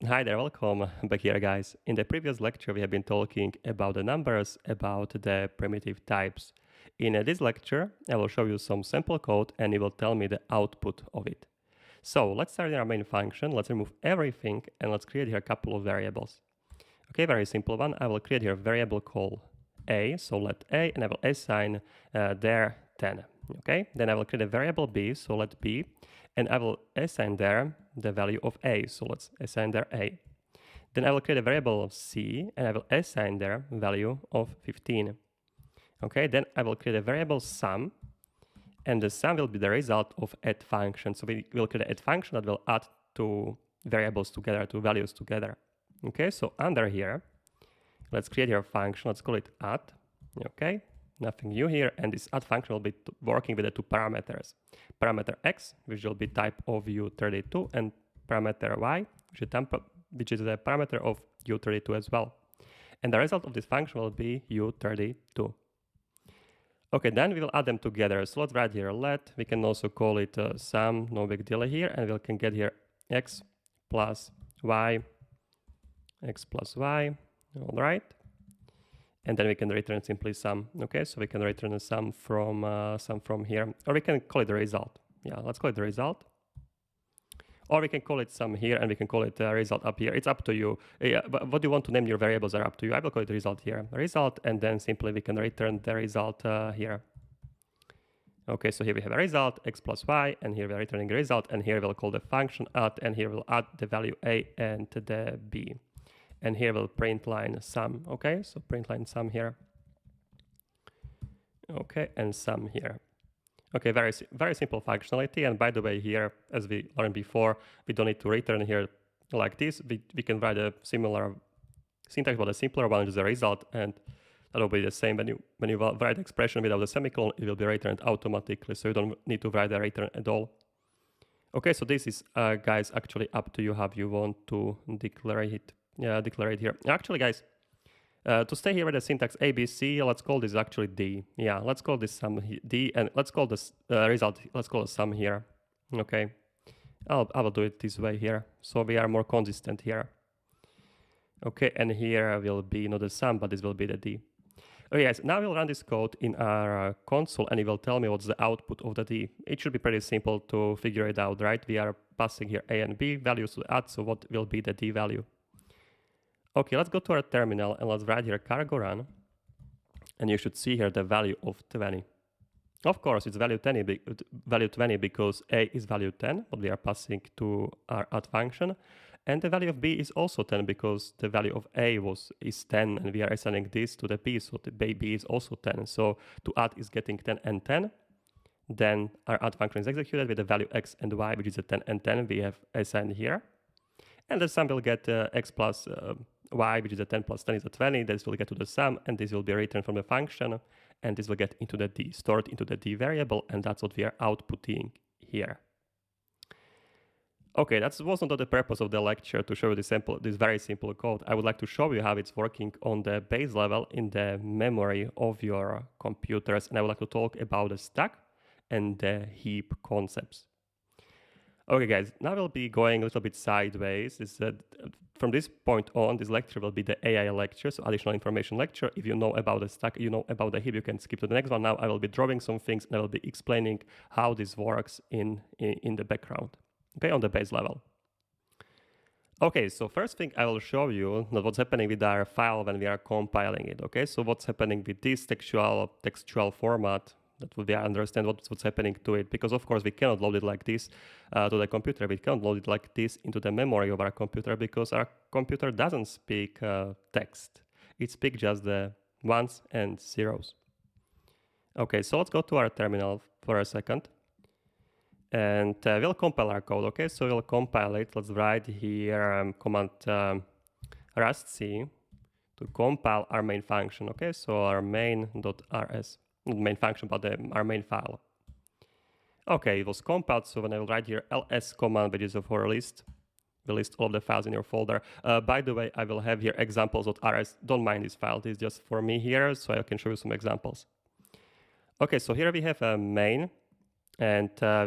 Hi there, welcome back here, guys. In the previous lecture, we have been talking about the numbers, about the primitive types. In this lecture, I will show you some sample code and it will tell me the output of it. So let's start in our main function. Let's remove everything and let's create here a couple of variables. Okay, very simple one. I will create here a variable called a, so let a, and I will assign there 10. Okay, then I will create a variable b, so let b, and I will assign there the value of a, so let's assign there a. Then I will create a variable of c, and I will assign there value of 15. Okay, then I will create a variable sum, and the sum will be the result of add function. So we will create an add function that will add two variables together, two values together. Okay, so under here, let's create your function. Let's call it add. Okay, nothing new here. And this add function will be working with the two parameters. Parameter x, which will be type of u32, and parameter y, which is the parameter of u32 as well. And the result of this function will be u32. Okay, then we will add them together. So let's write here let. We can also call it sum, no big deal here. And we can get here x plus y, all right. And then we can return simply sum. Okay, so we can return a sum from here, or we can call it the result. Yeah, let's call it the result. Or we can call it sum here, and we can call it result up here. It's up to you. Yeah, but what you want to name your variables are up to you. I will call it result here, result, and then simply we can return the result here. Okay, so here we have a result, x plus y, and here we are returning a result, and here we'll call the function add, and here we'll add the value a and the b. And here we'll print line sum. Okay, so print line sum here. Okay, and sum here. Okay, very simple functionality. And by the way, here, as we learned before, we don't need to return here like this. We can write a similar syntax, but a simpler one is a result, and that will be the same. When you write the expression without the semicolon, it will be returned automatically, so you don't need to write the return at all. Okay, so this is, guys, actually up to you how you want to declare it. Declare it here. Actually, guys, to stay here with the syntax ABC, let's call this actually D. Yeah, let's call this sum D, and let's call this result, let's call it sum here. Okay, I will do it this way here, so we are more consistent here. Okay, and here will be not the sum, but this will be the D. Okay, guys, now we'll run this code in our console, and it will tell me what's the output of the D. It should be pretty simple to figure it out, right? We are passing here A and B values to add, so what will be the D value? Okay, let's go to our terminal and let's write here cargo run. And you should see here the value of 20. Of course, it's value 20 because A is value 10, but we are passing to our add function. And the value of B is also 10 because the value of A is 10 and we are assigning this to the B, so the B is also 10. So to add is getting 10 and 10. Then our add function is executed with the value x and y, which is a 10 and 10 we have assigned here. And the sum will get x plus y, which is a 10 plus 10 is a 20. This will get to the sum, and this will be returned from the function, and this will get into the D, stored into the D variable, and that's what we are outputting here. Okay, that wasn't the purpose of the lecture, to show you this very simple code. I would like to show you how it's working on the base level in the memory of your computers, and I would like to talk about the stack and the heap concepts. Okay, guys, now we'll be going a little bit sideways. From this point on, this lecture will be the AI lecture, so additional information lecture. If you know about the stack, you know about the heap, you can skip to the next one. Now I will be drawing some things, and I will be explaining how this works in the background, okay, on the base level. Okay, so first thing I will show you what's happening with our file when we are compiling it, okay? So what's happening with this textual format, that would be understand what's happening to it, because of course we cannot load it like this to the computer. We cannot load it like this into the memory of our computer because our computer doesn't speak text. It speaks just the ones and zeros. Okay, so let's go to our terminal for a second. And we'll compile our code, okay? So we'll compile it. Let's write here command rust-c to compile our main function, okay? So our main.rs. Not main function, but our main file. Okay, it was compiled, so when I will write here ls command, which is for a list, we'll list all of the files in your folder. By the way, I will have here examples.rs. Don't mind this file, this is just for me here, so I can show you some examples. Okay, so here we have a main, and I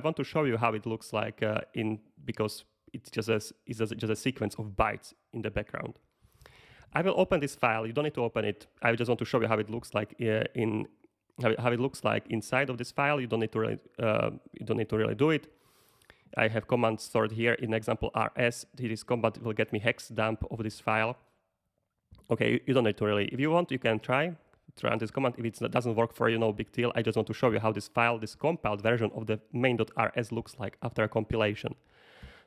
want to show you how it looks like because it's just a sequence of bytes in the background. I will open this file. You don't need to open it. I just want to show you how it looks like how it looks like inside of this file. You don't need to really do it. I have commands stored here in example rs. This command will get me hex dump of this file. Okay, you don't need to really. If you want, you can try run this command. If it doesn't work for you, no big deal. I just want to show you how this file, this compiled version of the main.rs looks like after a compilation.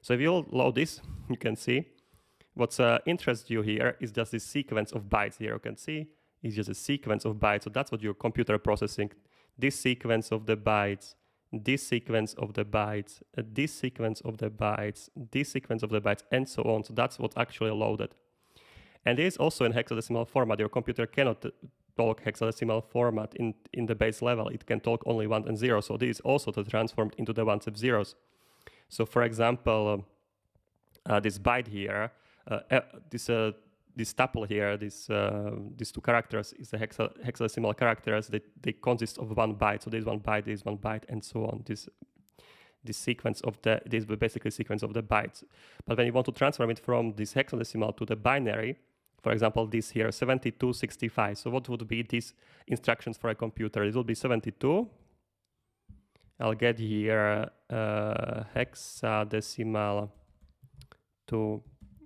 So if you load this, you can see what's interests you here is just this sequence of bytes here. You can see it's just a sequence of bytes. So that's what your computer processing. This sequence of the bytes, this sequence of the bytes, this sequence of the bytes, this sequence of the bytes, and so on. So that's what's actually loaded. And it is also in hexadecimal format. Your computer cannot talk hexadecimal format in the base level. It can talk only 1 and 0. So this is also transformed into the ones and zeros. So for example, this byte here, this tuple here, these two characters is the hexadecimal characters. They consist of 1 byte. So there's 1 byte, and so on. This sequence of this basically sequence of the bytes. But when you want to transform it from this hexadecimal to the binary, for example, this here 7265. So what would be these instructions for a computer? It will be 72. I'll get here hexadecimal to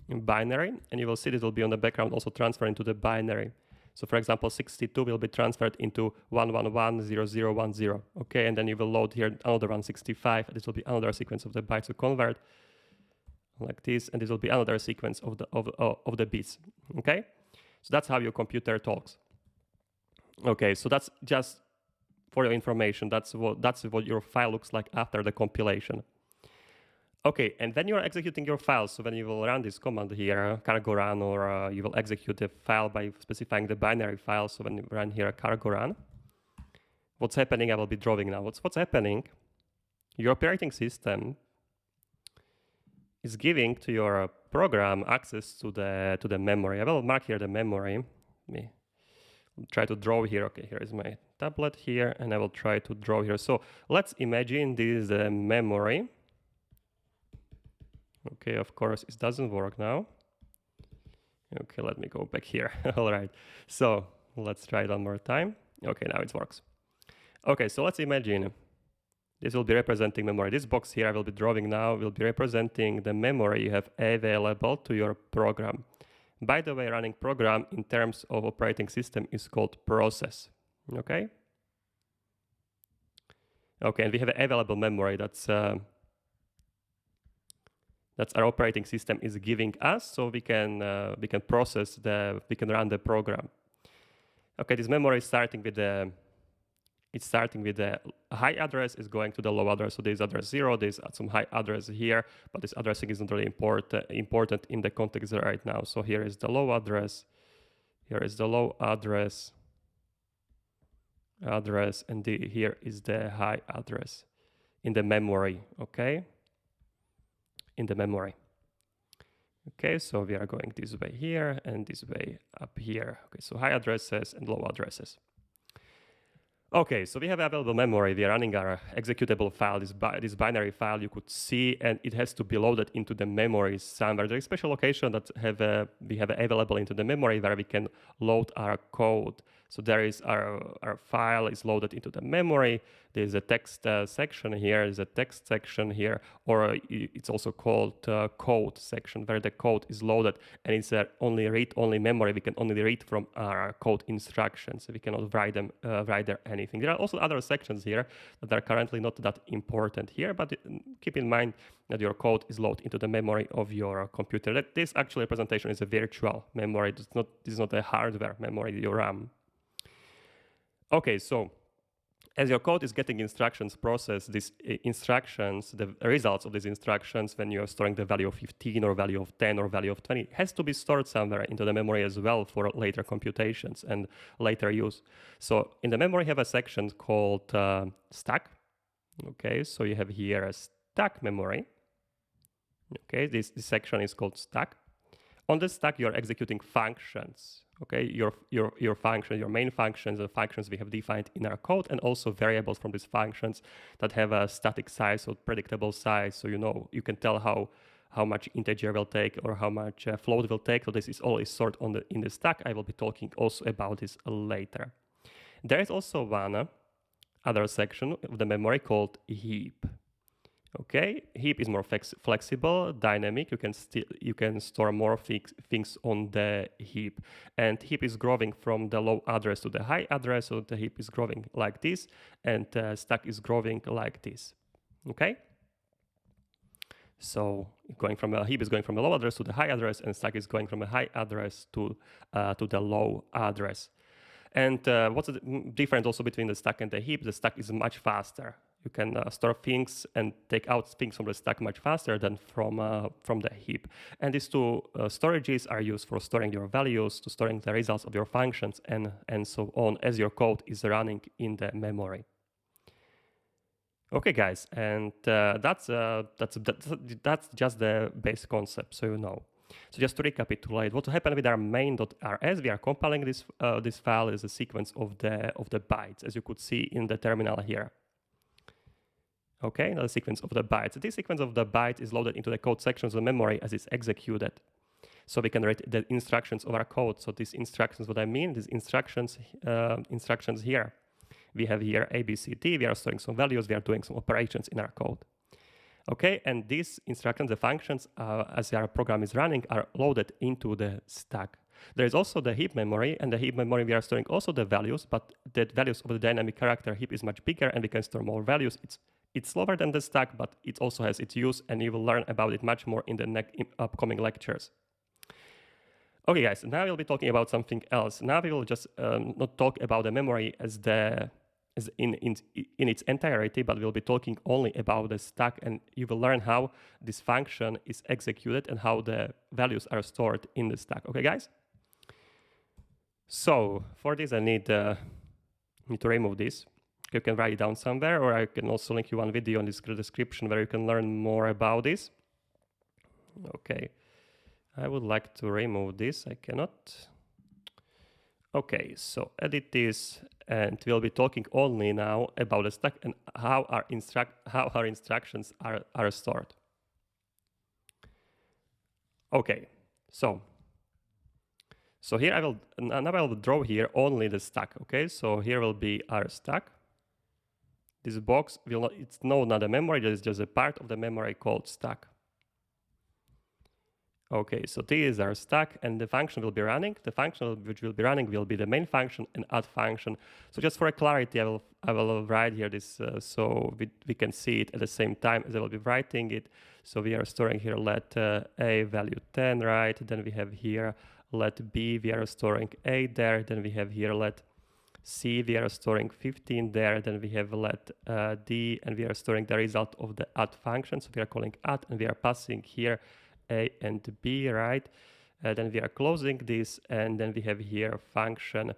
binary, and you will see this will be on the background also transferring to the binary. So for example, 62 will be transferred into 1110010. Okay, and then you will load here another 165. This will be another sequence of the bytes to convert like this, and this will be another sequence of the bits. Okay, so that's how your computer talks. Okay, so that's just for your information. That's what your file looks like after the compilation. Okay, and when you're executing your file, so when you will run this command here, cargo run, or you will execute the file by specifying the binary file. So when you run here cargo run, what's happening? I will be drawing now. What's happening? Your operating system is giving to your program access to the memory. I will mark here the memory. Let me try to draw here. Okay, here is my tablet here, and I will try to draw here. So let's imagine this is the memory. Okay, of course, it doesn't work now. Okay, let me go back here. All right, so let's try it one more time. Okay, now it works. Okay, so let's imagine this will be representing memory. This box here I will be drawing now will be representing the memory you have available to your program. By the way, running program in terms of operating system is called process. Okay? Okay, and we have available memory that's our operating system is giving us, so we can run the program. Okay, this memory is starting with the high address is going to the low address. So there's address 0, there's some high address here, but this addressing isn't really important in the context right now. So here is the low address, here is the low address, and here is the high address in the memory. Okay. In the memory. Okay, so we are going this way here and this way up here. Okay, so high addresses and low addresses. Okay, so we have available memory. We are running our executable file, this binary file you could see, and it has to be loaded into the memory somewhere. There is a special location that we have available into the memory where we can load our code. So there is our file is loaded into the memory. There's a text section here, there's a text section here, or it's also called code section where the code is loaded, and it's only read-only memory. We can only read from our code instructions. We cannot write there anything. There are also other sections here that are currently not that important here, but keep in mind that your code is loaded into the memory of your computer. This actually representation is a virtual memory. This is not a hardware memory, your RAM. Okay, so as your code is getting instructions processed, these instructions, the results of these instructions, when you're storing the value of 15 or value of 10 or value of 20, has to be stored somewhere into the memory as well for later computations and later use. So in the memory, you have a section called stack. Okay, so you have here a stack memory. Okay, this section is called stack. On the stack, you're executing functions. Okay, your function, your main functions, the functions we have defined in our code, and also variables from these functions that have a static size or predictable size. So you can tell how how much integer will take or how much float will take. So this is always stored in the stack. I will be talking also about this later. There is also one other section of the memory called heap. Okay, heap is more flexible, dynamic. You can store more things on the heap, and heap is growing from the low address to the high address. So the heap is growing like this, and stack is growing like this. Okay. So heap is going from a low address to the high address, and stack is going from a high address to the low address. And what's the difference also between the stack and the heap? The stack is much faster. You can store things and take out things from the stack much faster than from the heap. And these two storages are used for storing your values, to storing the results of your functions, and so on, as your code is running in the memory. Okay, guys, and that's just the base concept, so you know. So just to recapitulate, what happened with our main.rs, we are compiling this file as a sequence of the bytes, as you could see in the terminal here. Okay, now the sequence of the bytes. This sequence of the bytes is loaded into the code sections of the memory as it's executed. So we can write the instructions of our code. So these instructions, what I mean, these instructions here. We have here A, B, C, D. We are storing some values. We are doing some operations in our code. Okay, and these instructions, the functions, as our program is running, are loaded into the stack. There is also the heap memory, and the heap memory we are storing also the values, but the values of the dynamic character heap is much bigger, and we can store more values. It's slower than the stack, but it also has its use, and you will learn about it much more in the upcoming lectures. Okay, guys, now we'll be talking about something else. Now we will just not talk about the memory in its entirety, but we'll be talking only about the stack, and you will learn how this function is executed and how the values are stored in the stack. Okay, guys? So for this, I need to remove this. You can write it down somewhere, or I can also link you one video in this description where you can learn more about this. Okay, I would like to remove this. I cannot. Okay, so edit this, and we'll be talking only now about the stack and how our instructions are stored. Okay, so here I will draw here only the stack. Okay, so here will be our stack. This box will not, it's not a memory, it is just a part of the memory called stack. Okay, so this is our stack, and the function will be running. The function which will be running will be the main function and add function. So just for clarity, I will write here this so we can see it at the same time as I will be writing it. So we are storing here let a value 10, right? Then we have here let b, we are storing a there. Then we have here let c, we are storing 15 there. Then we have let d, and we are storing the result of the add function. So we are calling add, and we are passing here a and b, right? Then we are closing this, and then we have here function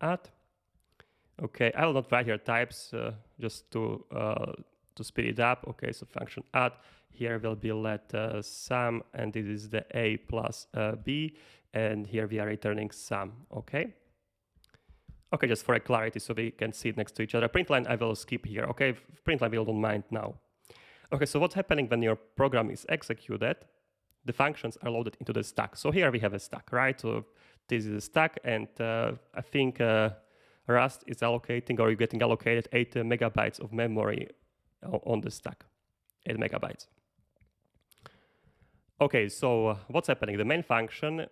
add. Okay, I will not write here types just to speed it up. Okay, so function add here will be let sum, and this is the a plus b, and here we are returning sum. Okay. Okay, just for clarity, so we can see it next to each other. Printline I will skip here. Okay, printline we don't mind now. Okay, so what's happening when your program is executed? The functions are loaded into the stack. So here we have a stack, right? So this is a stack, and I think Rust is allocating, or you're getting allocated 8 megabytes of memory on the stack, 8 megabytes. Okay, so what's happening? The main function,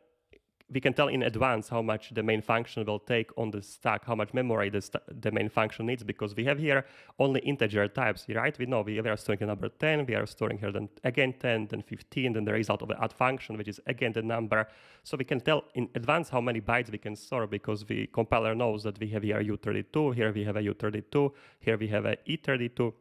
we can tell in advance how much the main function will take on the stack, how much memory the main function needs, because we have here only integer types, right? We know we are storing the number 10, we are storing here then again 10, then 15, then the result of the add function, which is again the number. So we can tell in advance how many bytes we can store, because the compiler knows that we have here U32, here we have a U32, here we have a E32,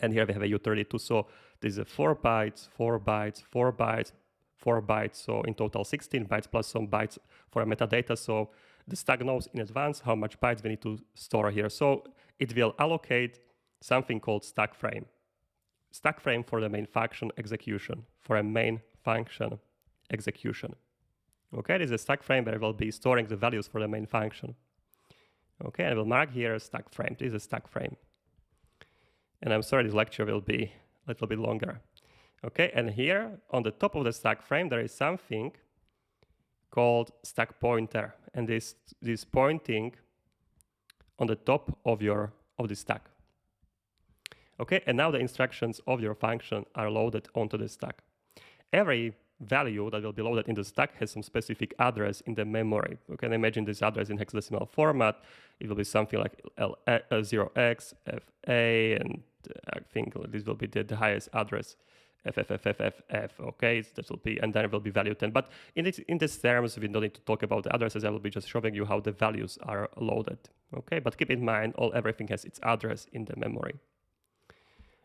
and here we have a U32. So this is a 4 bytes, 4 bytes, 4 bytes, 4 bytes, so in total 16 bytes plus some bytes for a metadata. So the stack knows in advance how much bytes we need to store here. So it will allocate something called stack frame. Stack frame for the main function execution, for a main function execution. Okay, this is a stack frame where I will be storing the values for the main function. Okay, I will mark here a stack frame. This is a stack frame. And I'm sorry, this lecture will be a little bit longer. Okay, and here on the top of the stack frame, there is something called stack pointer, and this pointing on the top of the stack. Okay, and now the instructions of your function are loaded onto the stack. Every value that will be loaded in the stack has some specific address in the memory. You can imagine this address in hexadecimal format. It will be something like 0x, FA, and I think this will be the highest address, FFFFFF, okay, that will be, and then it will be value 10. But in this terms, we don't need to talk about the addresses. I will be just showing you how the values are loaded, okay? But keep in mind, everything has its address in the memory.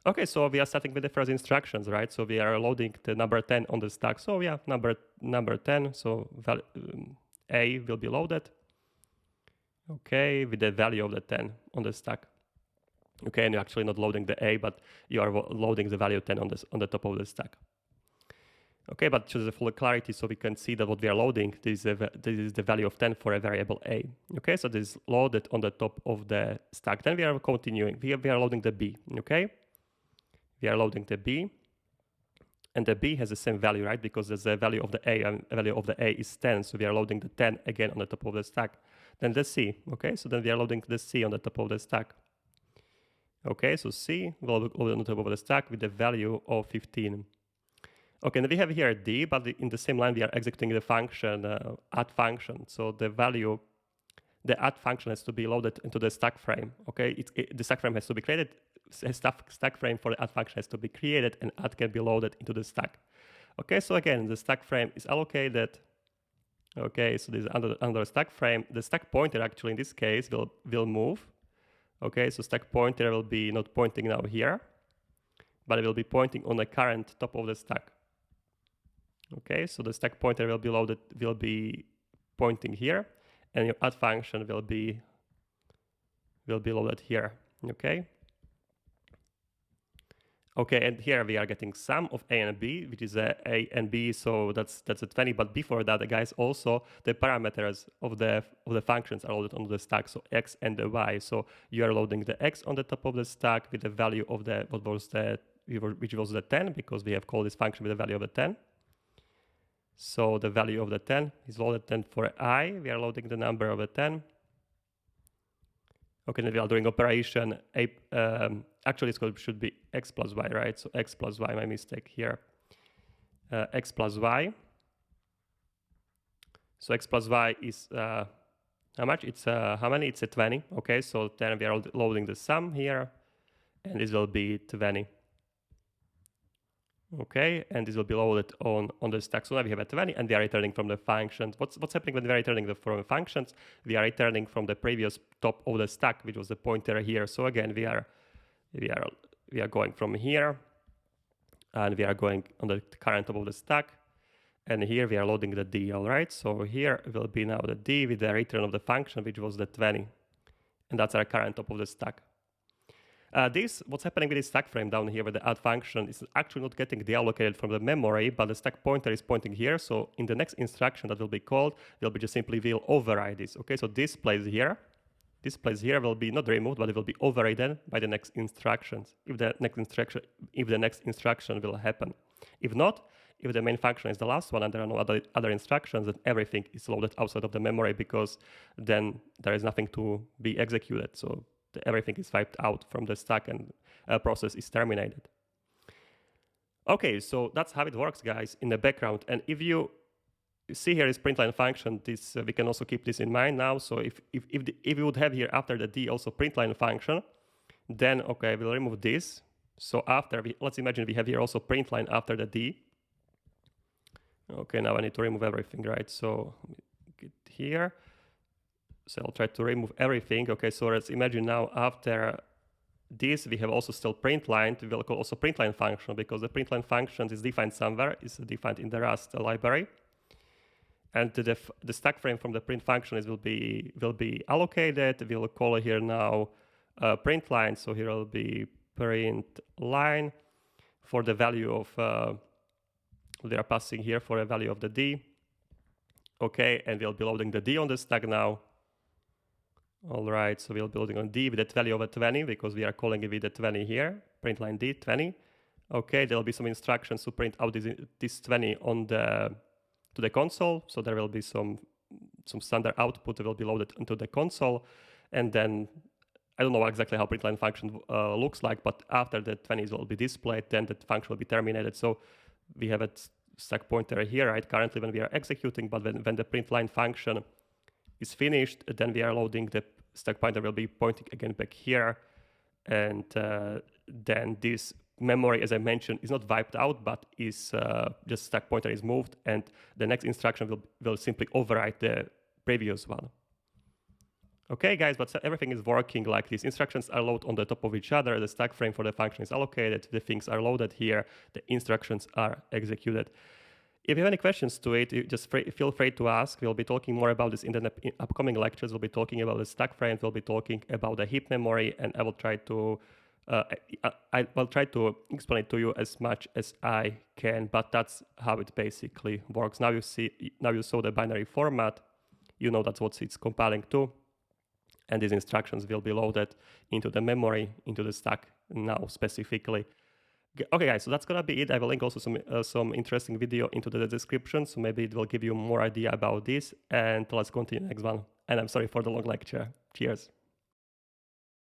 Okay, so we are starting with the first instructions, right? So we are loading the number 10 on the stack. So yeah, number 10, so A will be loaded, okay, with the value of the 10 on the stack. Okay, and you're actually not loading the A, but you are loading the value 10 on the top of the stack. Okay, but just the full clarity, so we can see that what we are loading, this is the value of 10 for a variable A. Okay, so this is loaded on the top of the stack. Then we are continuing. We are loading the B. Okay, we are loading the B, and the B has the same value, right? Because there's the value of the A, and the value of the A is 10, so we are loading the 10 again on the top of the stack. Then the C. Okay, so then we are loading the C on the top of the stack. Okay, so C will be loaded on the top of the stack with the value of 15. Okay, and we have here D, but in the same line we are executing the function, add function. So the add function has to be loaded into the stack frame. Okay, the stack frame has to be created. Stack frame for the add function has to be created, and add can be loaded into the stack. Okay, so again, the stack frame is allocated. Okay, so this is under stack frame. The stack pointer actually in this case will move. Okay, so stack pointer will be not pointing now here, but it will be pointing on the current top of the stack. Okay, so the stack pointer will be pointing here, and your add function will be loaded here. Okay. Okay, and here we are getting sum of A and B, which is A and B, so that's a 20. But before that, guys, also the parameters of the functions are loaded onto the stack, so X and the Y. So you are loading the X on the top of the stack with the value of which was the 10, because we have called this function with the value of the 10. So the value of the 10 is loaded. Then for I, we are loading the number of the 10. Okay, then we are doing operation. Actually, it should be X plus Y, right? So X plus Y, my mistake here. X plus Y. So X plus Y is how much? It's how many? It's a 20. Okay, so then we are loading the sum here, and this will be 20. Okay, and this will be loaded on the stack. So now we have a 20, and we are returning from the functions. What's happening when we are returning from the functions? We are returning from the previous top of the stack, which was the pointer here. So again, we are going from here, and we are going on the current top of the stack, and here we are loading the D. All right, so here will be now the D with the return of the function, which was the 20, and that's our current top of the stack. What's happening with this stack frame down here with the add function is actually not getting deallocated from the memory, but the stack pointer is pointing here. So in the next instruction that will be called, will be just simply will override this. Okay, so this place here will be not removed, but it will be overridden by the next instructions. If the next instruction will happen. If not, if the main function is the last one and there are no other instructions, then everything is loaded outside of the memory, because then there is nothing to be executed. So everything is wiped out from the stack, and process is terminated. Okay, so that's how it works, guys, in the background. And if you see here is println function, this we can also keep this in mind now. So if we would have here after the D also println function, then okay, we'll remove this. So let's imagine we have here also println after the D. Okay, now I need to remove everything, right? So get here. So I'll try to remove everything. Okay, so let's imagine now after this, we have also still println. We will call also println function, because the println function is defined somewhere. It's defined in the Rust library. And the stack frame from the print function will be allocated. We'll call it here now println. So here will be println for the value of, they are passing here for a value of the D. Okay, and we'll be loading the D on the stack now. All right, so we'll be loading on D with the value of a 20, because we are calling it with the 20 here, println D 20. Okay, there will be some instructions to print out this 20 on to the console. So there will be some standard output that will be loaded into the console, and then I don't know exactly how printline function looks like, but after the 20s will be displayed, then the function will be terminated. So we have a stack pointer here, right? Currently when we are executing, but when the printline function is finished, then we are loading the stack pointer will be pointing again back here, and then this memory, as I mentioned, is not wiped out, but is just stack pointer is moved, and the next instruction will simply overwrite the previous one. Okay, guys, but everything is working like this. Instructions are loaded on the top of each other. The stack frame for the function is allocated. The things are loaded here. The instructions are executed. If you have any questions to it, you just feel free to ask. We'll be talking more about this in the upcoming lectures. We'll be talking about the stack frames. We'll be talking about the heap memory, and I will try to I will try to explain it to you as much as I can. But that's how it basically works. Now you saw the binary format. You know that's what it's compiling to. And these instructions will be loaded into the memory, into the stack now specifically. Okay, guys, so that's gonna be it. I will link also some interesting video into the description, so maybe it will give you more idea about this. And let's continue next one. And I'm sorry for the long lecture. Cheers.